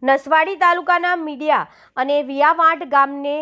નસવાડી તાલુકાના મીડિયા અને વિયાવાંટ ગામને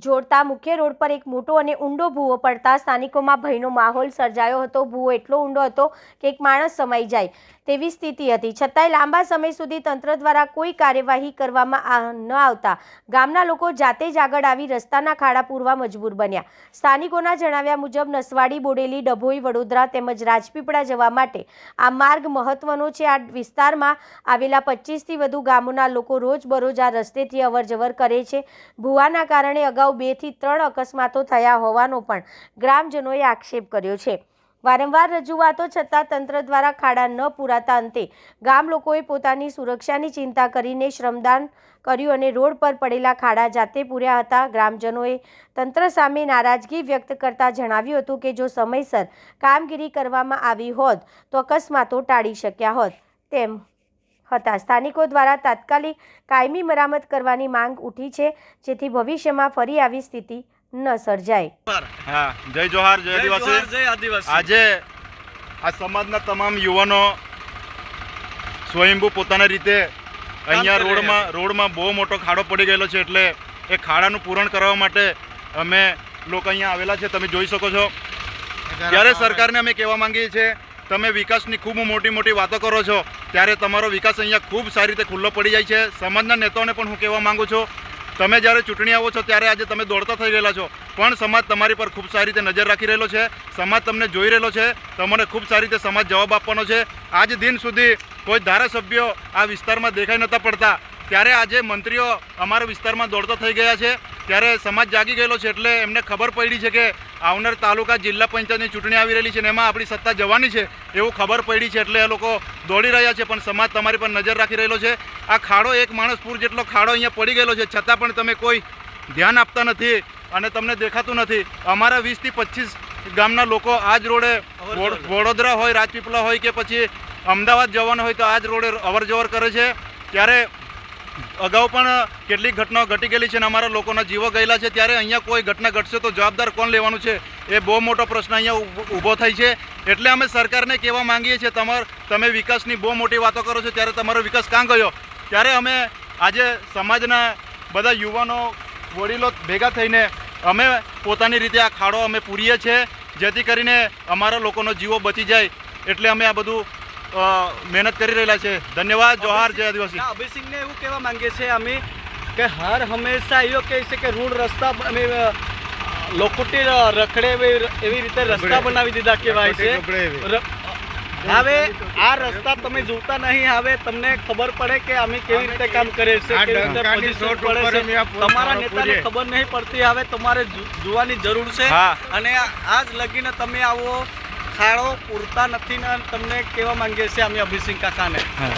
જોડતા મુખ્ય રોડ પર એક મોટો અને ઊંડો ભૂવો પડતા સ્થાનિકોમાં ભયનો માહોલ સર્જાયો હતો। ભૂવો એટલો ઊંડો હતો કે એક માણસ સમાઈ જાય તેવી સ્થિતિ હતી, છતાંય લાંબા સમય સુધી તંત્ર દ્વારા કોઈ કાર્યવાહી કરવામાં ન આવતા ગામના લોકો જાતે જ આગળ આવી રસ્તાના ખાડા પૂરવા મજબૂર બન્યા। સ્થાનિકોના જણાવ્યા મુજબ નસવાડી, બોડેલી, ડભોઈ, વડોદરા તેમજ રાજપીપળા જવા માટે આ માર્ગ મહત્વનો છે। આ વિસ્તારમાં આવેલા 25થી વધુ ગામોના લોકો રોજબરોજ આ રસ્તેથી અવરજવર કરે છે। ભૂવાના કારણે અગાઉ 2 થી 3 અકસ્માતો થયા હોવાનો પણ ગ્રામજનોએ આક્ષેપ કર્યો છે। વારંવાર રજૂઆતો છતાં તંત્ર દ્વારા ખાડા ન પૂરાતા અંતે ગામ લોકોએ પોતાની સુરક્ષાની ચિંતા કરીને શ્રમદાન કર્યું અને રોડ પર પડેલા ખાડા જાતે પૂર્યા હતા। ગ્રામજનોએ તંત્ર સામે નારાજગી વ્યક્ત કરતા જણાવ્યું હતું કે જો સમયસર કામગીરી કરવામાં આવી હોત તો અકસ્માતો ટાળી શક્યા હોત તેમ હતા। સ્થાનિકો દ્વારા તાત્કાલિક કાયમી મરામત કરવાની માંગ ઉઠી છે, જેથી ભવિષ્યમાં ફરી આવી સ્થિતિ ન સર્જાય। હા, જય જોહાર, જય આદિવાસી। આજે આ સમાજના તમામ યુવાનો સ્વયંભૂ પોતાના રીતે અહીંયા રોડમાં બહુ મોટો ખાડો પડી ગયેલો છે, એટલે એ ખાડાનું પૂરણ કરવા માટે અમે લોકો અહીંયા આવેલા છે। તમે જોઈ શકો છો। ત્યારે સરકારને અમે કહેવા માંગીએ છીએ, તમે વિકાસની ખૂબ મોટી વાતો કરો છો, ત્યારે તમારો વિકાસ અહીંયા ખૂબ સારી રીતે ખુલ્લો પડી જાય છે। સમાજના નેતાઓને પણ હું કહેવા માંગુ છું, તમે જ્યારે ચૂંટણી આવો છો ત્યારે આજે તમે દોડતા થઈ ગયેલા છો, પણ સમાજ તમારી પર ખૂબ સારી રીતે નજર રાખી રહેલો છે। સમાજ તમને જોઈ રહેલો છે, તમને ખૂબ સારી રીતે સમાજ જવાબ આપવાનો છે। આજ દિન સુધી કોઈ ધારાસભ્યો આ વિસ્તારમાં દેખાઈ નહોતા પડતા, ત્યારે આજે મંત્રીઓ અમારા વિસ્તારમાં દોડતા થઈ ગયા છે, ત્યારે સમાજ જાગી ગયેલો છે। એટલે એમને ખબર પડી છે કે આવનાર તાલુકા જિલ્લા પંચાયતની ચૂંટણી આવી રહેલી છે ને એમાં આપણી સત્તા જવાની છે એવું ખબર પડી છે, એટલે એ લોકો દોડી રહ્યા છે, પણ સમાજ તમારી પર નજર રાખી રહેલો છે। આ ખાડો એક માણસ પૂર જેટલો ખાડો અહીંયા પડી ગયેલો છે, છતાં પણ તમે કોઈ ધ્યાન આપતા નથી અને તમને દેખાતું નથી। અમારા 20 થી 25 ગામના લોકો આ જ રોડે વડોદરા હોય, રાજપીપળા હોય કે પછી અમદાવાદ જવાનું હોય તો આ જ રોડે અવરજવર કરે છે। ત્યારે અગાઉ પણ કેટલીક ઘટનાઓ ઘટી ગયેલી છે અને અમારા લોકોના જીવો ગયેલા છે, ત્યારે અહીંયા કોઈ ઘટના ઘટશે તો જવાબદાર કોણ લેવાનું છે એ બહુ મોટો પ્રશ્ન અહીંયા ઊભો થાય છે। એટલે અમે સરકારને કહેવા માંગીએ છીએ, તમે વિકાસની બહુ મોટી વાતો કરો છો, ત્યારે તમારો વિકાસ ક્યાં ગયો? ત્યારે અમે આજે સમાજના બધા યુવાનો વડીલો ભેગા થઈને અમે પોતાની રીતે આ ખાડો અમે પૂરીએ છીએ, જેથી કરીને અમારા લોકોનો જીવો બચી જાય। એટલે અમે આ બધું મહેનત કરી રહેલા છે। ધન્યવાદ, જોહાર, જય આદિવાસી। અભિસિંહને એવું કહેવા માંગીએ છીએ અમે કે હર હંમેશા એવું કહે છે કે રોડ રસ્તા અમે લોકોટી રખડે એવી રીતે રસ્તા બનાવી દીધા કહેવાય છે। હવે આ રસ્તા તમે જોતા નહીં, હવે તમને ખબર પડે કે અમે કેવી રીતે કામ કરે છે, કેવી રીતે પોઝિશન પડે છે, તમારા નેતાને ખબર નહીં પડતી। હવે તમારે જોવાની જરૂર છે અને આજ લગીને તમે આવો ખાડો પૂરતા નથી ને તમને કહેવા માંગીએ છીએ અમે અભિસિંહ કાકાને।